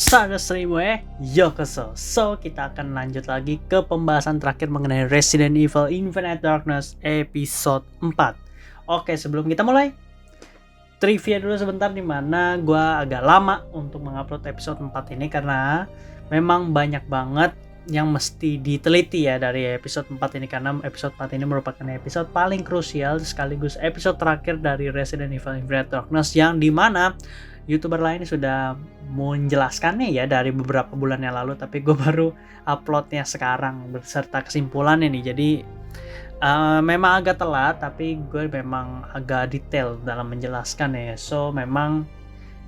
Sada Streamway, Yokoso. So, kita akan lanjut lagi ke pembahasan terakhir mengenai Resident Evil Infinite Darkness episode 4. Oke, sebelum kita mulai, trivia dulu sebentar, dimana gue agak lama untuk mengupload episode 4 ini karena memang banyak banget yang mesti diteliti ya dari episode 4 ini, karena episode 4 ini merupakan episode paling krusial sekaligus episode terakhir dari Resident Evil Infinite Darkness, yang dimana YouTuber lain sudah menjelaskannya ya dari beberapa bulan yang lalu, tapi gue baru uploadnya sekarang beserta kesimpulannya nih. Jadi memang agak telat, tapi gue memang agak detail dalam menjelaskan ya. So memang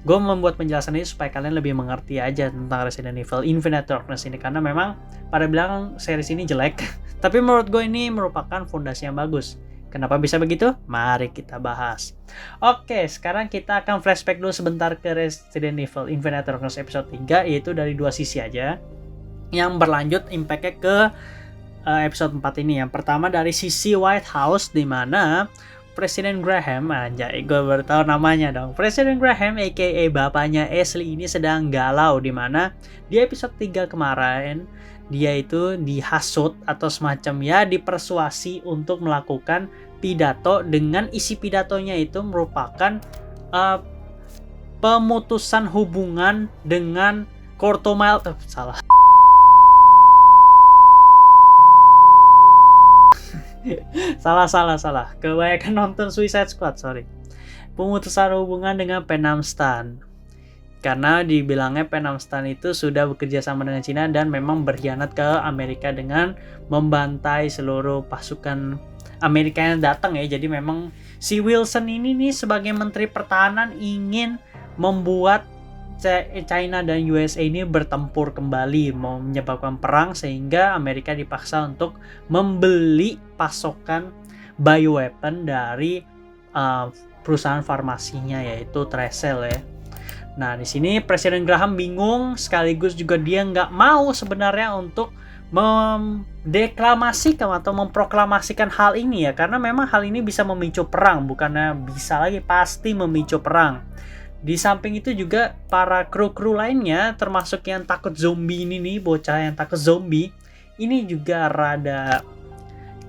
gue membuat penjelasan ini supaya kalian lebih mengerti aja tentang Resident Evil Infinite Darkness ini, karena memang pada bilang series ini jelek tapi menurut gue ini merupakan fondasi yang bagus. Kenapa bisa begitu? Mari kita bahas. Oke, sekarang kita akan flashback dulu sebentar ke Resident Evil Infinite Darkness episode 3, yaitu dari dua sisi aja yang berlanjut impact-nya ke episode 4 ini. Yang pertama dari sisi White House, di mana Presiden Graham, anjay gue baru tahu namanya dong, Presiden Graham aka bapaknya Ashley ini sedang galau, di mana di episode 3 kemarin dia itu dihasut atau semacam ya dipersuasi untuk melakukan pidato, dengan isi pidatonya itu merupakan pemutusan hubungan dengan Cortomile, salah salah kebanyakan nonton Suicide Squad, sorry. Pemutusan hubungan dengan Penam Stan, karena dibilangnya Penam Stan itu sudah bekerja sama dengan Cina dan memang berkhianat ke Amerika dengan membantai seluruh pasukan Amerika yang datang ya. Jadi memang si Wilson ini nih sebagai Menteri Pertahanan ingin membuat China dan USA ini bertempur kembali, mau menyebabkan perang, sehingga Amerika dipaksa untuk membeli pasokan bioweapon dari perusahaan farmasinya yaitu Tresel ya. Nah, di sini Presiden Graham bingung, sekaligus juga dia nggak mau sebenarnya untuk mendeklamasikan atau memproklamasikan hal ini ya, karena memang hal ini bisa memicu perang, bukannya bisa lagi, pasti memicu perang. Di samping itu juga para kru-kru lainnya, termasuk yang takut zombie ini nih, bocah yang takut zombie ini juga rada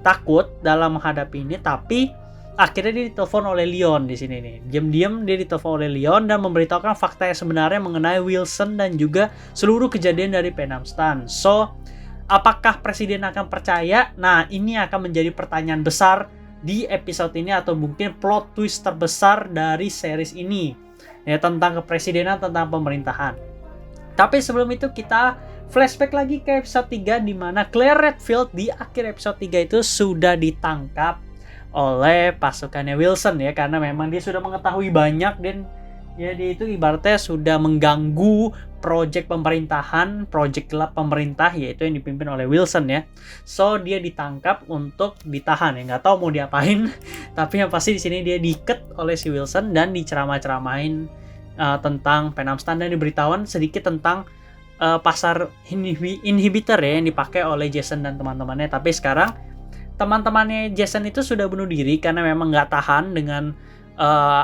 takut dalam menghadapi ini, tapi akhirnya dia ditelepon oleh Leon di sini nih. Diam-diam dia ditelepon oleh Leon dan memberitahukan fakta yang sebenarnya mengenai Wilson dan juga seluruh kejadian dari Penam Stan. So, apakah presiden akan percaya? Nah, ini akan menjadi pertanyaan besar di episode ini, atau mungkin plot twist terbesar dari series ini ya, tentang kepresidenan, tentang pemerintahan. Tapi sebelum itu kita flashback lagi ke episode 3, di mana Claire Redfield di akhir episode 3 itu sudah ditangkap oleh pasukannya Wilson ya, karena memang dia sudah mengetahui banyak dan ya dia itu ibaratnya sudah mengganggu proyek pemerintahan, proyek gelap pemerintah, yaitu yang dipimpin oleh Wilson ya. So dia ditangkap untuk ditahan ya, nggak tahu mau diapain tapi yang pasti di sini dia diikat oleh si Wilson dan diceramah-ceramahin tentang Penam Stan, dan diberitahuan sedikit tentang pasar inhibitor ya yang dipakai oleh Jason dan teman-temannya. Tapi sekarang teman-temannya Jason itu sudah bunuh diri karena memang nggak tahan dengan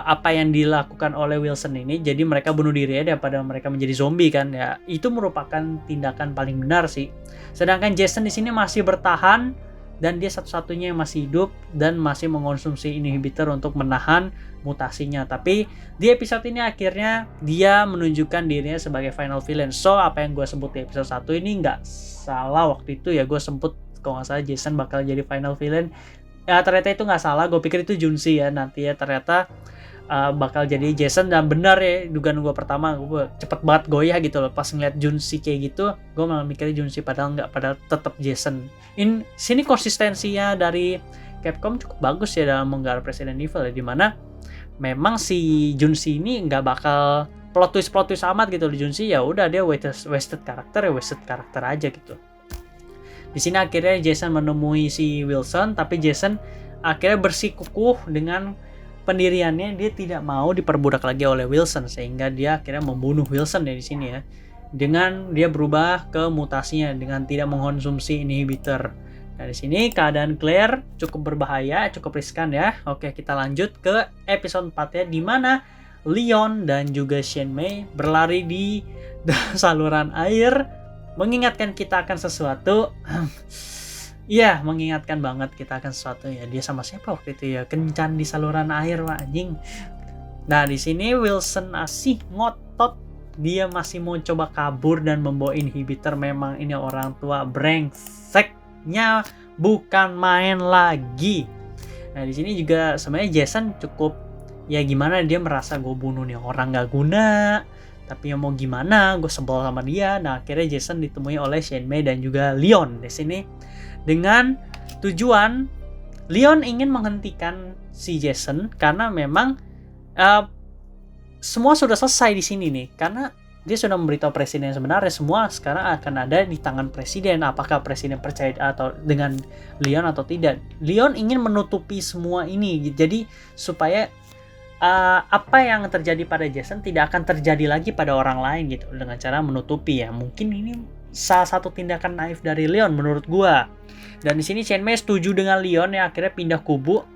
apa yang dilakukan oleh Wilson ini. Jadi mereka bunuh diri ya daripada mereka menjadi zombie kan ya. Itu merupakan tindakan paling benar sih. Sedangkan Jason di sini masih bertahan dan dia satu-satunya yang masih hidup dan masih mengonsumsi inhibitor untuk menahan mutasinya. Tapi di episode ini akhirnya dia menunjukkan dirinya sebagai final villain. So apa yang gue sebut di episode 1 ini nggak salah waktu itu ya, gue sebut kalau nggak salah Jason bakal jadi final villain. Ya ternyata itu nggak salah, gue pikir itu Junsi ya nanti ya, ternyata bakal jadi Jason. Dan benar ya dugaan gue pertama, gue cepet banget goyah gitu loh pas ngeliat Junsi kayak gitu, gue malah mikirnya Junsi padahal nggak, padahal tetap Jason. Sini konsistensinya dari Capcom cukup bagus ya dalam menggarap Resident Evil ya, dimana memang si Junsi ini nggak bakal plot twist amat gitu loh. Junsi ya udah dia wasted karakter aja gitu. Di sini akhirnya Jason menemui si Wilson, tapi Jason akhirnya bersikukuh dengan pendiriannya, dia tidak mau diperbudak lagi oleh Wilson, sehingga dia akhirnya membunuh Wilson ya di sini ya. Dengan dia berubah ke mutasinya dengan tidak mengkonsumsi inhibitor. Nah, di sini keadaan Claire cukup berbahaya, cukup riskan ya. Oke, kita lanjut ke episode 4 ya, di mana Leon dan juga Shenmei berlari di saluran air, mengingatkan kita akan sesuatu. Iya, mengingatkan banget kita akan sesuatu ya. Dia sama siapa waktu itu ya? Kencan di saluran air, Pak, anjing. Nah, di sini Wilson masih ngotot, dia masih mau coba kabur dan membawa inhibitor. Memang ini orang tua brengseknya bukan main lagi. Nah, di sini juga sebenarnya Jason cukup ya gimana, dia merasa gue bunuh nih orang gak guna. Tapi ya mau gimana, gue sebel sama dia. Nah, akhirnya Jason ditemui oleh Shenmei dan juga Leon di sini. Dengan tujuan Leon ingin menghentikan si Jason karena memang semua sudah selesai di sini nih, karena dia sudah memberitahu presiden sebenarnya semua sekarang akan ada di tangan presiden. Apakah presiden percaya atau dengan Leon atau tidak? Leon ingin menutupi semua ini, jadi supaya apa yang terjadi pada Jason tidak akan terjadi lagi pada orang lain gitu, dengan cara menutupi ya. Mungkin ini salah satu tindakan naif dari Leon menurut gua. Dan di sini Shenmei setuju dengan Leon yang akhirnya pindah kubu.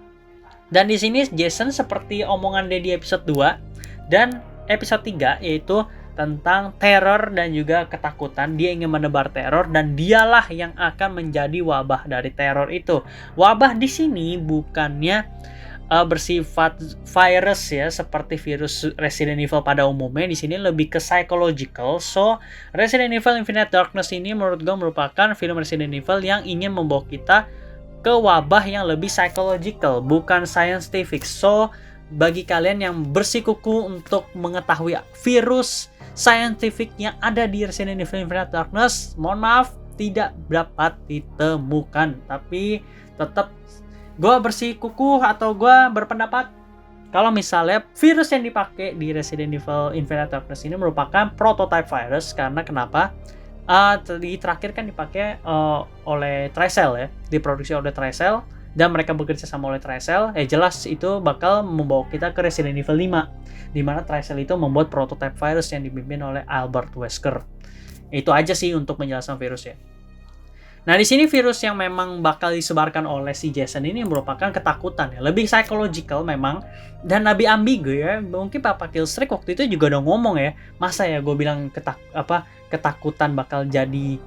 Dan di sini Jason seperti omongan dia di episode 2 dan episode 3, yaitu tentang teror dan juga ketakutan. Dia ingin menebar teror dan dialah yang akan menjadi wabah dari teror itu. Wabah di sini bukannya bersifat virus ya, seperti virus Resident Evil pada umumnya. Di sini lebih ke psychological. So, Resident Evil Infinite Darkness ini menurut gue merupakan film Resident Evil yang ingin membawa kita ke wabah yang lebih psychological, bukan scientific. So, bagi kalian yang bersikuku untuk mengetahui virus scientific yang ada di Resident Evil Infinite Darkness, mohon maaf, tidak dapat ditemukan. Tapi tetap gue bersikukuh atau gue berpendapat kalau misalnya virus yang dipakai di Resident Evil Infinite Darkness ini merupakan prototype virus. Karena kenapa? Di terakhir kan dipakai oleh Tricell ya, diproduksi oleh Tricell dan mereka bekerja sama oleh Tricell. Jelas itu bakal membawa kita ke Resident Evil 5, di mana Tricell itu membuat prototype virus yang dipimpin oleh Albert Wesker. Itu aja sih untuk menjelaskan virusnya. Nah, di sini virus yang memang bakal disebarkan oleh si Jason ini merupakan ketakutan ya, lebih psychological memang dan lebih ambigu ya. Mungkin Papa Killstreak waktu itu juga udah ngomong ya, masa ya gue bilang ketakutan bakal jadi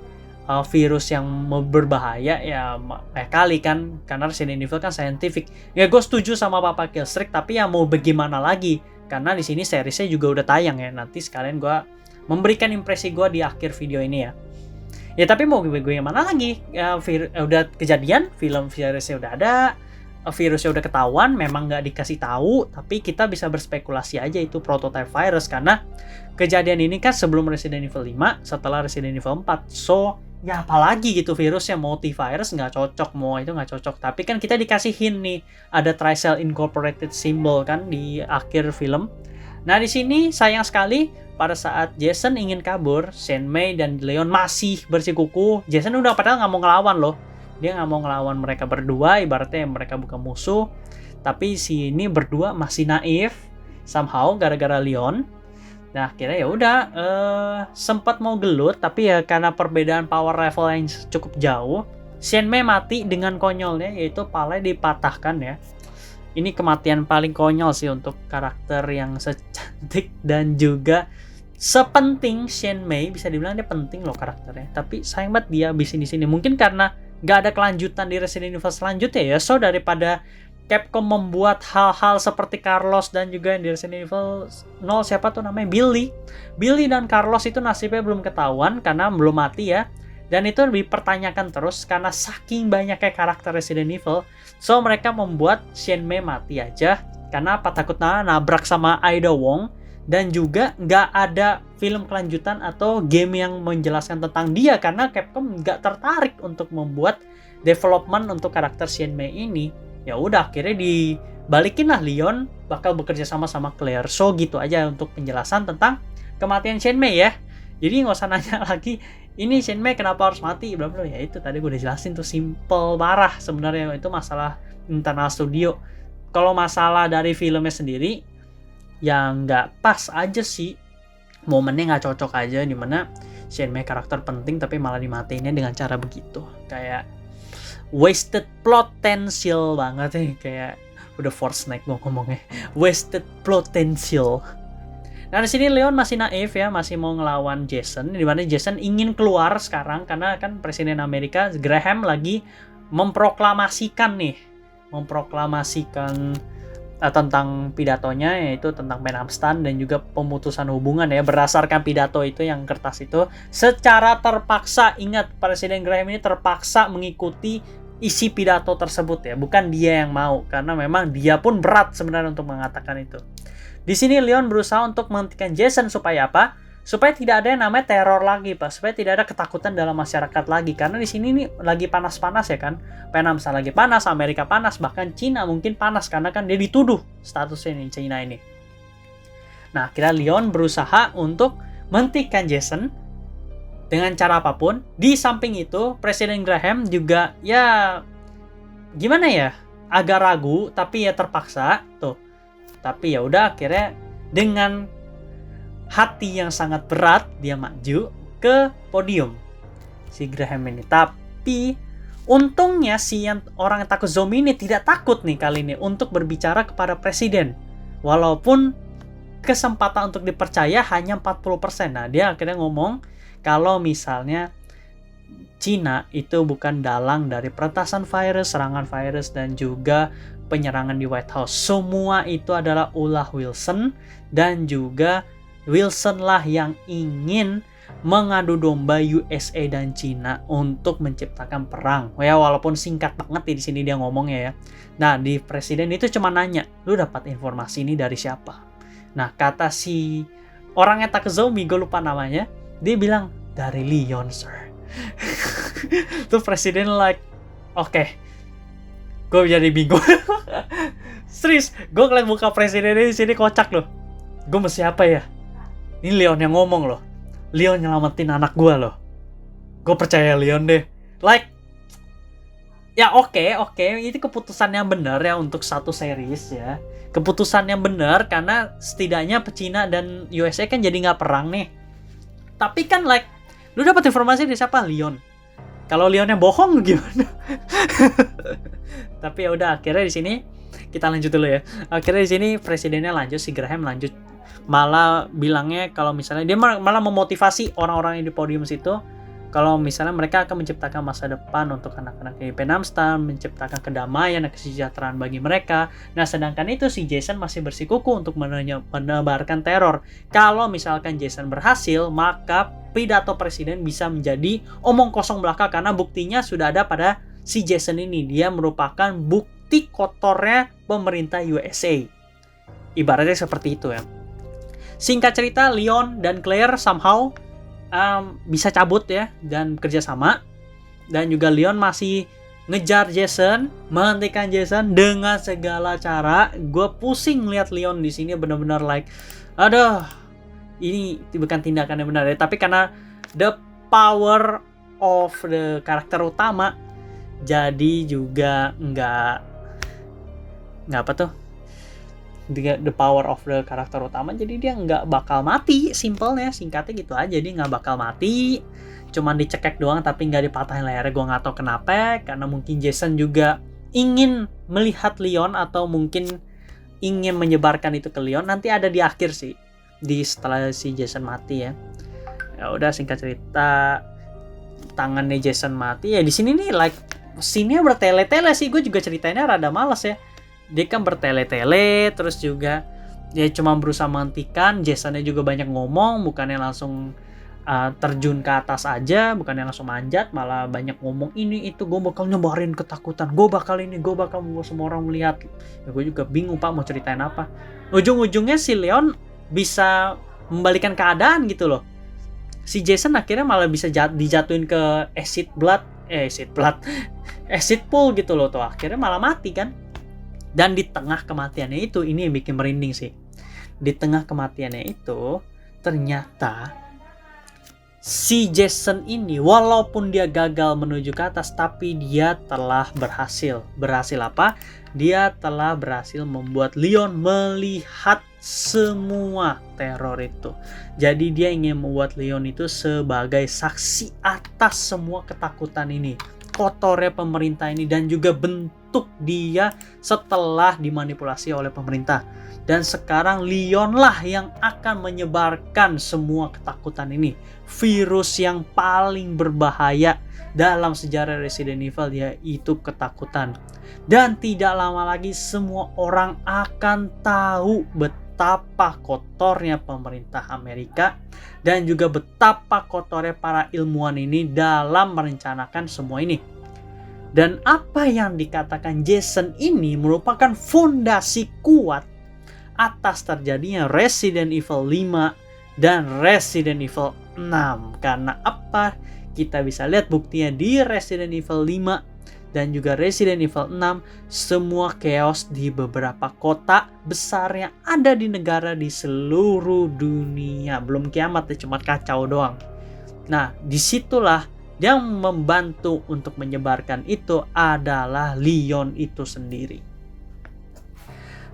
virus yang berbahaya ya, kali kan, karena Resident Evil kan scientific. Ya gue setuju sama Papa Killstreak, tapi ya mau bagaimana lagi, karena di sini seriesnya juga udah tayang ya. Nanti sekalian gue memberikan impresi gue di akhir video ini ya. Ya tapi mau gue yang mana lagi? Udah kejadian, film virusnya udah ada, virusnya udah ketahuan, memang nggak dikasih tahu, tapi kita bisa berspekulasi aja itu prototype virus karena kejadian ini kan sebelum Resident Evil 5, setelah Resident Evil 4. So, ya apalagi gitu virusnya, multivirus nggak cocok, mau itu nggak cocok. Tapi kan kita dikasih hint nih, ada Tricell Incorporated symbol kan di akhir film. Nah di sini sayang sekali pada saat Jason ingin kabur, Shenmei dan Leon masih bersikukuh. Jason udah padahal nggak mau ngelawan loh, dia nggak mau ngelawan mereka berdua, ibaratnya mereka bukan musuh. Tapi si ini berdua masih naif somehow gara-gara Leon. Nah akhirnya ya udah sempat mau gelut, tapi ya karena perbedaan power level yang cukup jauh, Shenmei mati dengan konyolnya, yaitu palanya dipatahkan ya. Ini kematian paling konyol sih untuk karakter yang secantik dan juga sepenting Shenmei. Bisa dibilang dia penting loh karakternya, tapi sayang banget dia habisin di sini. Mungkin karena nggak ada kelanjutan di Resident Evil selanjutnya ya. So daripada Capcom membuat hal-hal seperti Carlos dan juga yang di Resident Evil 0 siapa tuh namanya Billy dan Carlos itu nasibnya belum ketahuan karena belum mati ya. Dan itu dipertanyakan terus karena saking banyaknya karakter Resident Evil. So mereka membuat Shenmei mati aja. Karena apa? Takutnya nabrak sama Ida Wong. Dan juga nggak ada film kelanjutan atau game yang menjelaskan tentang dia. Karena Capcom nggak tertarik untuk membuat development untuk karakter Shenmei ini. Ya udah akhirnya dibalikin lah, Leon bakal bekerja sama Claire. So gitu aja untuk penjelasan tentang kematian Shenmei ya. Jadi nggak usah nanya lagi ini Shenmei kenapa harus mati, bla bla. Ya itu tadi gue udah jelasin tuh, simple parah sebenarnya, itu masalah internal studio. Kalau masalah dari filmnya sendiri yang nggak pas aja sih, momennya nggak cocok aja, dimana Shenmei karakter penting tapi malah dimatiinnya dengan cara begitu, kayak wasted potential banget nih, kayak Udah force naik gua ngomongnya. Wasted potential. Nah di sini Leon masih naif ya, masih mau ngelawan Jason. Di mana Jason ingin keluar sekarang karena kan Presiden Amerika Graham lagi memproklamasikan tentang pidatonya, yaitu tentang Penhamstan dan juga pemutusan hubungan ya, berdasarkan pidato itu yang kertas itu secara terpaksa. Ingat, Presiden Graham ini terpaksa mengikuti isi pidato tersebut ya, bukan dia yang mau, karena memang dia pun berat sebenarnya untuk mengatakan itu. Di sini Leon berusaha untuk menghentikan Jason supaya apa? Supaya tidak ada yang namanya teror lagi, Pak. Supaya tidak ada ketakutan dalam masyarakat lagi. Karena di sini nih lagi panas-panas ya kan. Penhamstan lagi panas, Amerika panas, bahkan Cina mungkin panas karena kan dia dituduh statusnya ini Cina ini. Nah, akhirnya Leon berusaha untuk menghentikan Jason dengan cara apapun. Di samping itu, Presiden Graham juga ya gimana ya? Agak ragu, tapi ya terpaksa tuh. Tapi ya udah, akhirnya dengan hati yang sangat berat dia maju ke podium si Graham ini. Tapi untungnya si yang orang yang takut zombie ini tidak takut nih kali ini untuk berbicara kepada presiden. Walaupun kesempatan untuk dipercaya hanya 40%. Nah, dia akhirnya ngomong kalau misalnya Cina itu bukan dalang dari peretasan virus, serangan virus, dan juga penyerangan di White House. Semua itu adalah ulah Wilson, dan juga Wilson lah yang ingin mengadu domba USA dan Cina untuk menciptakan perang. Ya walaupun singkat banget di sini dia ngomongnya ya. Nah, di presiden itu cuma nanya, "Lu dapat informasi ini dari siapa?" Nah, kata si orang yang takut zombie, gue lupa namanya, dia bilang, "Dari Leon, sir." Tuh presiden like, oke. Gue jadi bingung. Serius, gue ngeliat muka presidennya di sini kocak loh. Gue mesti apa ya? Ini Leon yang ngomong loh. Leon nyelamatin anak gue loh. Gue percaya Leon deh. Like, ya oke. Ini keputusan yang benar ya untuk satu series ya. Keputusan yang benar karena setidaknya Cina dan USA kan jadi nggak perang nih. Tapi kan like, lu dapat informasi dari siapa? Leon. Kalau Leonnya bohong gimana? Tapi ya udah, akhirnya di sini kita lanjut dulu ya. Akhirnya di sini presidennya lanjut, si Graham lanjut, malah bilangnya kalau misalnya dia malah memotivasi orang-orang yang di podium situ kalau misalnya mereka akan menciptakan masa depan untuk anak-anak di Penhamstan, menciptakan kedamaian dan kesejahteraan bagi mereka. Nah, sedangkan itu si Jason masih bersikukuh untuk menebarkan teror. Kalau misalkan Jason berhasil, maka pidato presiden bisa menjadi omong kosong belaka karena buktinya sudah ada pada si Jason ini. Dia merupakan bukti kotornya pemerintah USA. Ibaratnya seperti itu ya. Singkat cerita, Leon dan Claire somehow bisa cabut ya dan kerjasama, dan juga Leon masih ngejar Jason, menghentikan Jason dengan segala cara. Gue pusing lihat Leon di sini, benar-benar like, aduh, ini bukan tindakan yang benar ya. Tapi karena the power of the karakter utama, jadi juga nggak apa tuh, the power of the karakter utama, jadi dia nggak bakal mati, simpelnya, singkatnya gitu aja. Dia nggak bakal mati, cuman dicekek doang tapi nggak dipatahin lehernya. Gue nggak tahu kenapa, karena mungkin Jason juga ingin melihat Leon atau mungkin ingin menyebarkan itu ke Leon. Nanti ada di akhir sih, di setelah si Jason mati ya. Ya udah, singkat cerita, tangannya Jason mati ya. Di sini nih like scene-nya bertele-tele sih. Gue juga ceritainnya rada males ya. Dia kan bertele-tele, terus juga dia cuma berusaha menghentikan. Jasonnya juga banyak ngomong, bukannya langsung terjun ke atas aja, bukannya langsung manjat, malah banyak ngomong ini itu, gue bakal nyebarin ketakutan, gue bakal mau semua orang melihat. Ya gue juga bingung Pak mau ceritain apa. Ujung-ujungnya si Leon bisa membalikan keadaan gitu loh. Si Jason akhirnya malah bisa dijatuhin ke acid pool gitu loh tuh. Akhirnya malah mati kan. Dan di tengah kematiannya itu, ini yang bikin merinding sih. Di tengah kematiannya itu, ternyata si Jason ini, walaupun dia gagal menuju ke atas, tapi dia telah berhasil. Berhasil apa? Dia telah berhasil membuat Leon melihat semua teror itu. Jadi dia ingin membuat Leon itu sebagai saksi atas semua ketakutan ini, kotornya pemerintah ini, dan juga bentuk terbentuk dia setelah dimanipulasi oleh pemerintah. Dan sekarang Leon lah yang akan menyebarkan semua ketakutan ini. Virus yang paling berbahaya dalam sejarah Resident Evil yaitu ketakutan. Dan tidak lama lagi semua orang akan tahu betapa kotornya pemerintah Amerika dan juga betapa kotornya para ilmuwan ini dalam merencanakan semua ini. Dan apa yang dikatakan Jason ini merupakan fondasi kuat atas terjadinya Resident Evil 5 dan Resident Evil 6. Karena apa? Kita bisa lihat buktinya di Resident Evil 5 dan juga Resident Evil 6, semua chaos di beberapa kota besar yang ada di negara di seluruh dunia. Belum kiamat, cuma kacau doang. Nah, disitulah yang membantu untuk menyebarkan itu adalah Leon itu sendiri.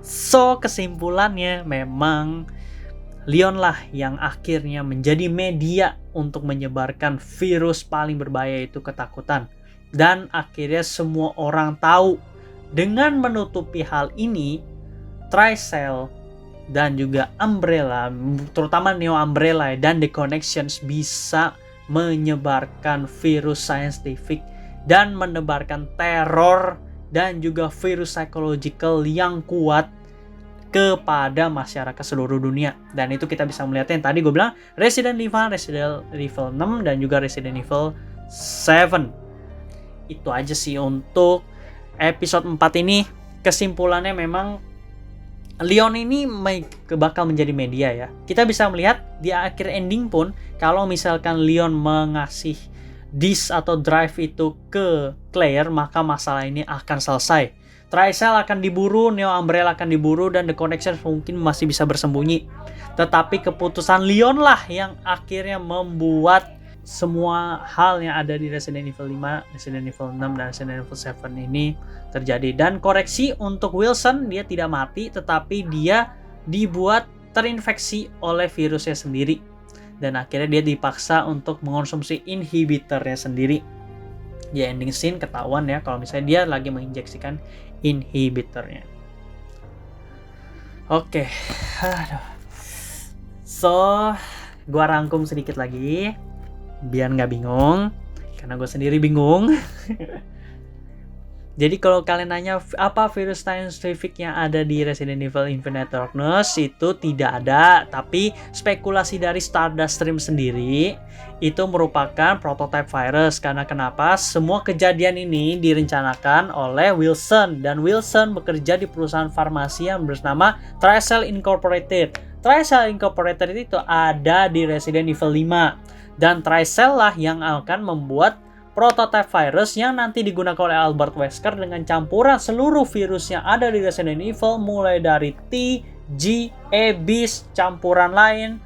So, kesimpulannya memang Leon lah yang akhirnya menjadi media untuk menyebarkan virus paling berbahaya itu ketakutan. Dan akhirnya semua orang tahu. Dengan menutupi hal ini, Tricell dan juga Umbrella, terutama Neo Umbrella dan The Connections bisa menyebarkan virus scientific dan menebarkan teror dan juga virus psychological yang kuat kepada masyarakat seluruh dunia. Dan itu kita bisa melihatnya yang tadi gue bilang Resident Evil 6 dan juga Resident Evil 7. Itu aja sih untuk episode 4 ini. Kesimpulannya memang Leon ini bakal menjadi media ya. Kita bisa melihat di akhir ending pun kalau misalkan Leon mengasih disk atau drive itu ke Claire, maka masalah ini akan selesai. Tricell akan diburu, Neo Umbrella akan diburu, dan The Connections mungkin masih bisa bersembunyi. Tetapi keputusan Leon lah yang akhirnya membuat semua hal yang ada di Resident Evil 5, Resident Evil 6, dan Resident Evil 7 ini terjadi. Dan koreksi untuk Wilson, dia tidak mati, tetapi dia dibuat terinfeksi oleh virusnya sendiri. Dan akhirnya dia dipaksa untuk mengonsumsi inhibitornya sendiri. Di ending scene ketahuan ya kalau misalnya dia lagi menginjeksikan inhibitornya. Oke. So, gua rangkum sedikit lagi biar nggak bingung, karena gue sendiri bingung. Jadi kalau kalian nanya apa virus scientific yang ada di Resident Evil Infinite Darkness, itu tidak ada, tapi spekulasi dari Stardust Stream sendiri itu merupakan prototype virus. Karena kenapa? Semua kejadian ini direncanakan oleh Wilson, dan Wilson bekerja di perusahaan farmasi yang bernama Tricell Incorporated. Tricell Incorporated itu ada di Resident Evil 5, dan Tricell lah yang akan membuat prototype virus yang nanti digunakan oleh Albert Wesker dengan campuran seluruh virus yang ada di Resident Evil, mulai dari T, G, E, Beast, campuran lain,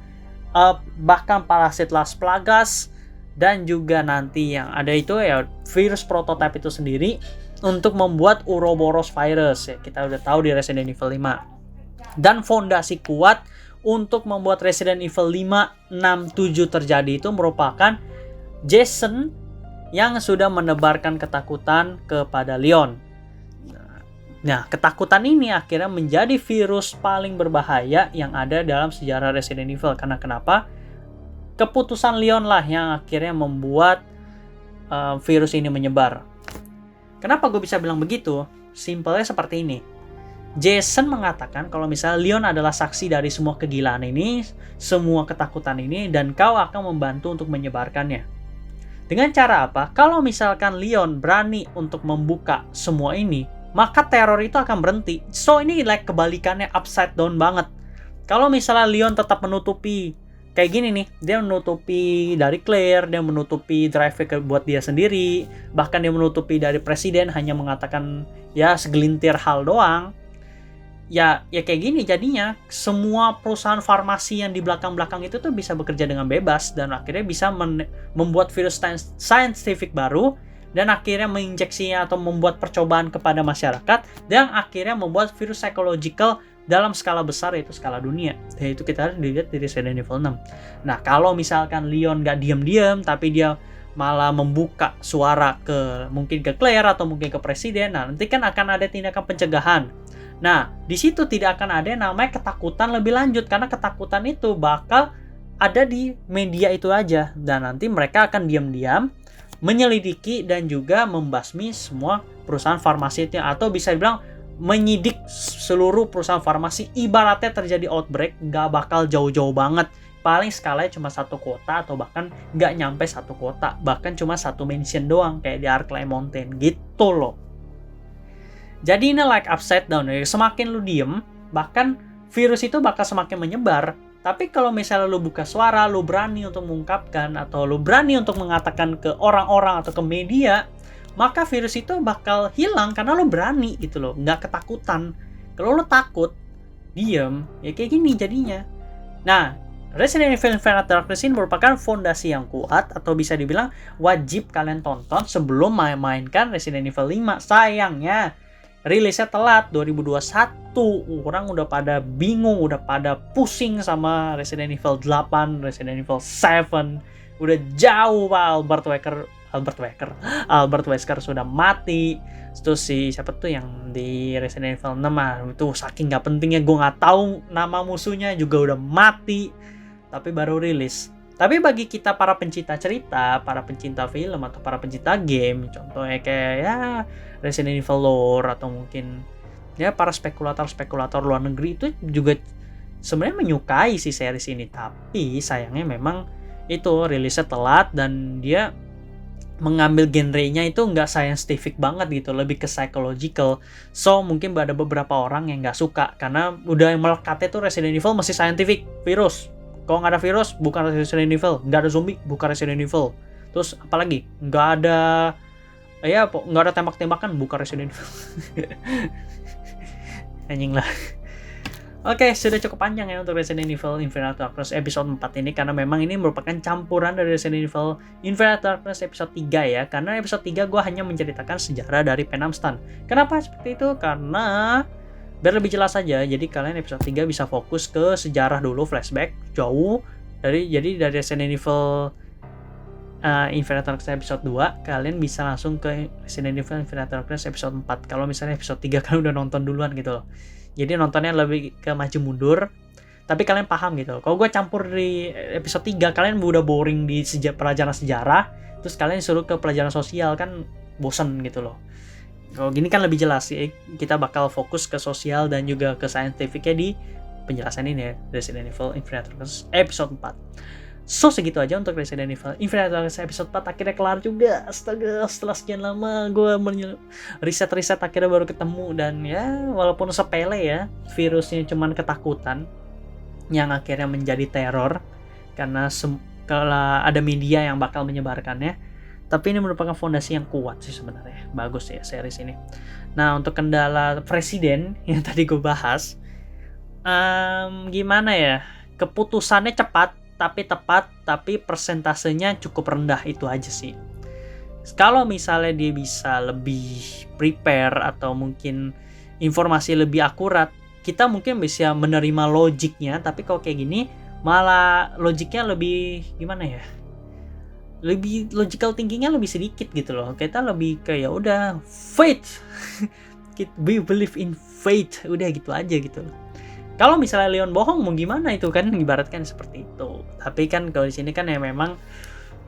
bahkan parasit Las Plagas, dan juga nanti yang ada itu ya virus prototype itu sendiri untuk membuat Ouroboros virus ya, kita udah tahu di Resident Evil 5. Dan fondasi kuat untuk membuat Resident Evil 5, 6, 7 terjadi itu merupakan Jason yang sudah menebarkan ketakutan kepada Leon. Nah, ketakutan ini akhirnya menjadi virus paling berbahaya yang ada dalam sejarah Resident Evil. Karena kenapa? Keputusan Leon lah yang akhirnya membuat virus ini menyebar. Kenapa gue bisa bilang begitu? Simpelnya seperti ini. Jason mengatakan kalau misalnya Leon adalah saksi dari semua kegilaan ini, semua ketakutan ini, dan kau akan membantu untuk menyebarkannya. Dengan cara apa? Kalau misalkan Leon berani untuk membuka semua ini, maka teror itu akan berhenti. So ini like kebalikannya, upside down banget. Kalau misalnya Leon tetap menutupi kayak gini nih, dia menutupi dari Claire, dia menutupi drive buat dia sendiri, bahkan dia menutupi dari presiden, hanya mengatakan ya segelintir hal doang. Ya kayak gini jadinya semua perusahaan farmasi yang di belakang-belakang itu tuh bisa bekerja dengan bebas, dan akhirnya bisa membuat virus scientific baru, dan akhirnya menginjeksinya atau membuat percobaan kepada masyarakat, dan akhirnya membuat virus psychological dalam skala besar, yaitu skala dunia. Dan itu kita harus dilihat dari Resident Evil 6. Nah, kalau misalkan Leon gak diam-diam tapi dia malah membuka suara mungkin ke Claire atau mungkin ke presiden, nah nanti kan akan ada tindakan pencegahan. Nah, di situ tidak akan ada yang namanya ketakutan lebih lanjut, karena ketakutan itu bakal ada di media itu aja, dan nanti mereka akan diam-diam menyelidiki dan juga membasmi semua perusahaan farmasi itu, atau bisa dibilang menyidik seluruh perusahaan farmasi. Ibaratnya terjadi outbreak, nggak bakal jauh-jauh banget, paling skalanya cuma satu kota atau bahkan nggak nyampe satu kota, bahkan cuma satu mention doang kayak di Arklay Mountain gitu loh. Jadi ini like upside down ya, semakin lu diem bahkan virus itu bakal semakin menyebar. Tapi kalau misalnya lu buka suara, lu berani untuk mengungkapkan atau lu berani untuk mengatakan ke orang-orang atau ke media, maka virus itu bakal hilang karena lu berani gitu loh, nggak ketakutan. Kalau lu takut, diem, ya kayak gini jadinya. Nah, Resident Evil Infinite Darkness ini merupakan fondasi yang kuat atau bisa dibilang wajib kalian tonton sebelum mainkan Resident Evil 5. Sayangnya rilisnya telat 2021. Orang udah pada bingung, udah pada pusing sama Resident Evil 8, Resident Evil 7. Udah jauh Pak Albert Wesker sudah mati. Terus siapa tuh yang di Resident Evil 6 itu saking gak pentingnya gue gak tahu nama musuhnya juga udah mati. Tapi baru rilis. Tapi bagi kita para pencinta cerita, para pencinta film atau para pencinta game, contohnya kayak ya Resident Evil lore atau mungkin ya para spekulator luar negeri itu juga sebenarnya menyukai si series ini. Tapi sayangnya memang itu rilisnya telat dan dia mengambil genrenya itu nggak scientific banget gitu, lebih ke psychological. So mungkin ada beberapa orang yang nggak suka karena udah melekatnya tuh Resident Evil masih scientific, virus. Kalau nggak ada virus, bukan Resident Evil. Nggak ada zombie, bukan Resident Evil. Terus apalagi? Nggak ada tembak-tembakan, bukan Resident Evil. Anjing lah. Oke, sudah cukup panjang ya untuk Resident Evil Infinite Darkness episode 4 ini, karena memang ini merupakan campuran dari Resident Evil Infinite Darkness episode 3 ya. Karena episode 3 gue hanya menceritakan sejarah dari Penam Stan. Kenapa seperti itu? Karena biar lebih jelas aja, jadi kalian episode 3 bisa fokus ke sejarah dulu, flashback jauh dari Resident Evil Infinite Darkness episode 2, kalian bisa langsung ke Resident Evil Infinite Darkness episode 4. Kalau misalnya episode 3 kalian udah nonton duluan gitu loh. Jadi nontonnya lebih ke maju mundur, tapi kalian paham gitu. Kalau gue campur di episode 3, kalian udah boring di pelajaran sejarah, terus kalian suruh ke pelajaran sosial, kan bosen gitu loh. Kalau gini kan lebih jelas ya, kita bakal fokus ke sosial dan juga ke scientificnya di penjelasan ini ya, Resident Evil Infinite Darkness episode 4. So segitu aja untuk Resident Evil Infinite Darkness episode 4, akhirnya kelar juga. Astaga, setelah sekian lama gue riset akhirnya baru ketemu, dan ya walaupun sepele ya, virusnya cuman ketakutan yang akhirnya menjadi teror karena kalau ada media yang bakal menyebarkannya. Tapi ini merupakan fondasi yang kuat sih sebenarnya. Bagus ya series ini. Nah, untuk kendala presiden yang tadi gue bahas, gimana ya? Keputusannya cepat tapi tepat, tapi persentasenya cukup rendah, itu aja sih. Kalau misalnya dia bisa lebih prepare atau mungkin informasi lebih akurat, kita mungkin bisa menerima logiknya. Tapi kalau kayak gini, malah logiknya lebih gimana ya? Lebih logical thinkingnya lebih sedikit gitu loh. Kita lebih kayak ya udah faith. We believe in faith, udah gitu aja gitu loh. Kalau misalnya Leon bohong mau gimana, itu kan ibaratkan seperti itu. Tapi kan kalau di sini kan ya memang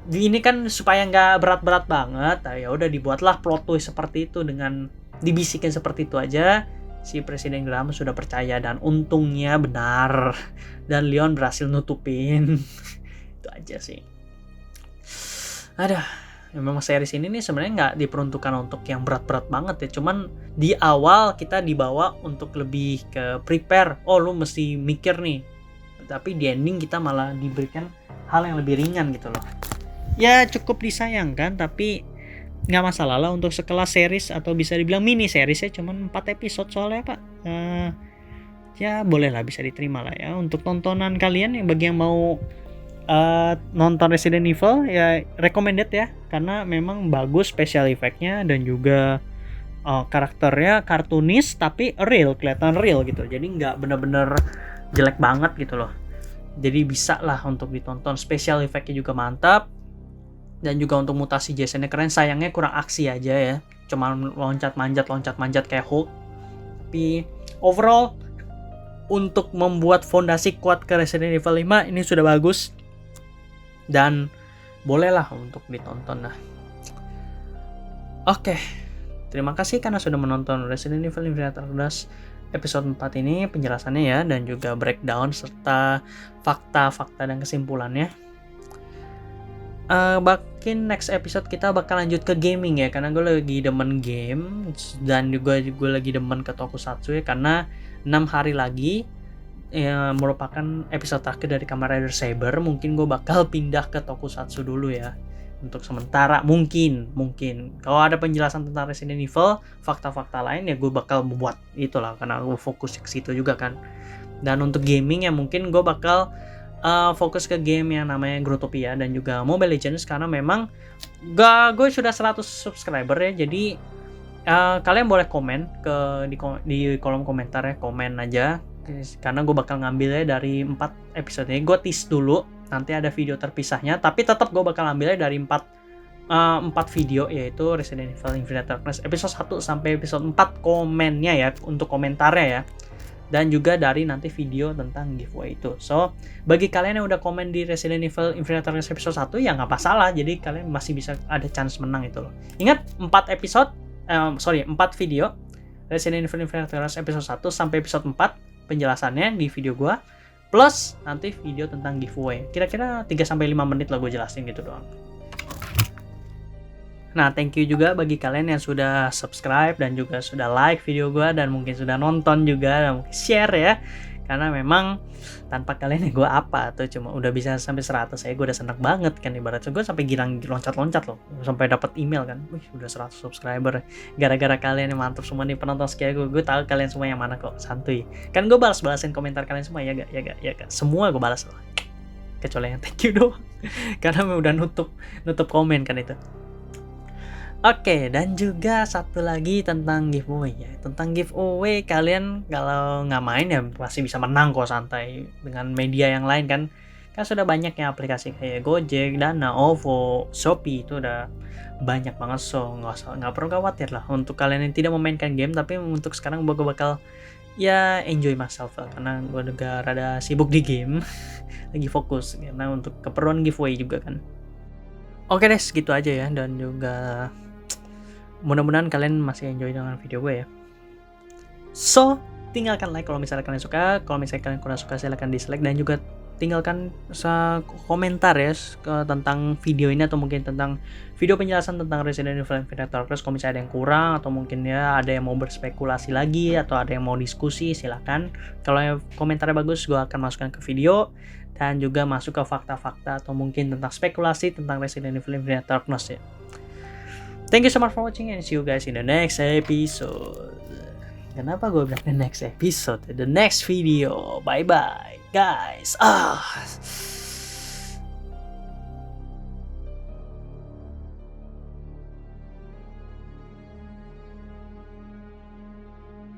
ini kan supaya nggak berat-berat banget, ya udah dibuatlah plot twist seperti itu dengan dibisikin seperti itu aja. Si Presiden Graham sudah percaya dan untungnya benar, dan Leon berhasil nutupin. Itu aja sih. Ada, ya memang series ini nih sebenarnya nggak diperuntukkan untuk yang berat-berat banget ya. Cuman di awal kita dibawa untuk lebih ke prepare. Oh, lu mesti mikir nih. Tapi di ending kita malah diberikan hal yang lebih ringan gitu loh. Ya cukup disayangkan, tapi nggak masalah lah untuk sekelas series atau bisa dibilang mini series ya. Cuman 4 episode soalnya Pak. Ya boleh lah, bisa diterima lah ya. Untuk tontonan kalian yang bagi yang mau nonton Resident Evil ya recommended ya, karena memang bagus special effect-nya dan juga karakternya kartunis tapi real, kelihatan real gitu, jadi nggak bener-bener jelek banget gitu loh. Jadi bisa lah untuk ditonton, special effect-nya juga mantap. Dan juga untuk mutasi Jason-nya keren, sayangnya kurang aksi aja ya. Cuman loncat manjat kayak Hulk. Tapi overall untuk membuat fondasi kuat ke Resident Evil 5 ini sudah bagus. Dan bolehlah untuk ditonton lah. Oke. Terima kasih karena sudah menonton Resident Evil Infinite Darkness episode 4 ini, penjelasannya ya, dan juga breakdown serta fakta-fakta dan kesimpulannya. Bakin next episode kita bakal lanjut ke gaming ya, karena gue lagi demen game dan juga gue lagi demen ke Tokusatsu ya, karena 6 hari lagi ya, merupakan episode terakhir dari Kamen Rider Saber. Mungkin gue bakal pindah ke Tokusatsu dulu ya untuk sementara, mungkin kalau ada penjelasan tentang Resident Evil, fakta-fakta lain ya gue bakal membuat itulah, karena gue fokus ke situ juga kan. Dan untuk gaming ya mungkin gue bakal fokus ke game yang namanya Growtopia dan juga Mobile Legends, karena memang gue sudah 100 subscriber ya. Jadi kalian boleh komen di kolom komentar ya, komen aja, karena gue bakal ngambilnya dari 4 episode ini. Gue tease dulu, nanti ada video terpisahnya, tapi tetap gue bakal ambilnya dari 4 video, yaitu Resident Evil Infinite Darkness episode 1 sampai episode 4 komennya ya, untuk komentarnya ya. Dan juga dari nanti video tentang giveaway itu. So, bagi kalian yang udah komen di Resident Evil Infinite Darkness episode 1 ya nggak masalah. Jadi kalian masih bisa ada chance menang itu loh. Ingat 4 video Resident Evil Infinite Darkness episode 1 sampai episode 4 penjelasannya di video gua, plus nanti video tentang giveaway. Kira-kira 3-5 menit lah gue jelasin gitu doang. Nah, thank you juga bagi kalian yang sudah subscribe dan juga sudah like video gue, dan mungkin sudah nonton juga dan mungkin share ya. Karena memang tanpa kalian ya gue apa tuh, cuma udah bisa sampai 100 ya gue udah seneng banget kan, ibaratnya gue sampai girang loncat-loncat loh, sampai dapat email kan, wih udah 100 subscriber gara-gara kalian yang mantap semua nih penonton setia gue tahu kalian semua yang mana kok, santuy kan, gue balasin komentar kalian semua ya gak semua gue balas loh, kecuali yang thank you doang karena udah nutup komen kan itu. Oke, dan juga satu lagi tentang giveaway ya. Tentang giveaway, kalian kalau nggak main ya pasti bisa menang kok, santai. Dengan media yang lain kan sudah banyak yang aplikasi kayak Gojek, Dana, OVO, Shopee, itu udah banyak banget. So nggak perlu khawatir lah untuk kalian yang tidak memainkan game. Tapi untuk sekarang gue bakal ya enjoy myself lah, karena gue juga rada sibuk di game. Lagi fokus karena untuk keperluan giveaway juga kan. Oke deh, segitu aja ya, dan juga mudah-mudahan kalian masih enjoy dengan video gue ya. So, tinggalkan like kalau misalnya kalian suka. Kalau misalnya kalian kurang suka, silahkan dislike. Dan juga tinggalkan komentar ya tentang video ini, atau mungkin tentang video penjelasan tentang Resident Evil Infinite Darkness. Kalau misalnya ada yang kurang, atau mungkin ya ada yang mau berspekulasi lagi, atau ada yang mau diskusi, silahkan. Kalau komentarnya bagus, gue akan masukkan ke video. Dan juga masuk ke fakta-fakta atau mungkin tentang spekulasi tentang Resident Evil Infinite Darkness ya. Thank you so much for watching, and see you guys in the next episode. Kenapa gue bilang the next episode? The next video. Bye bye guys.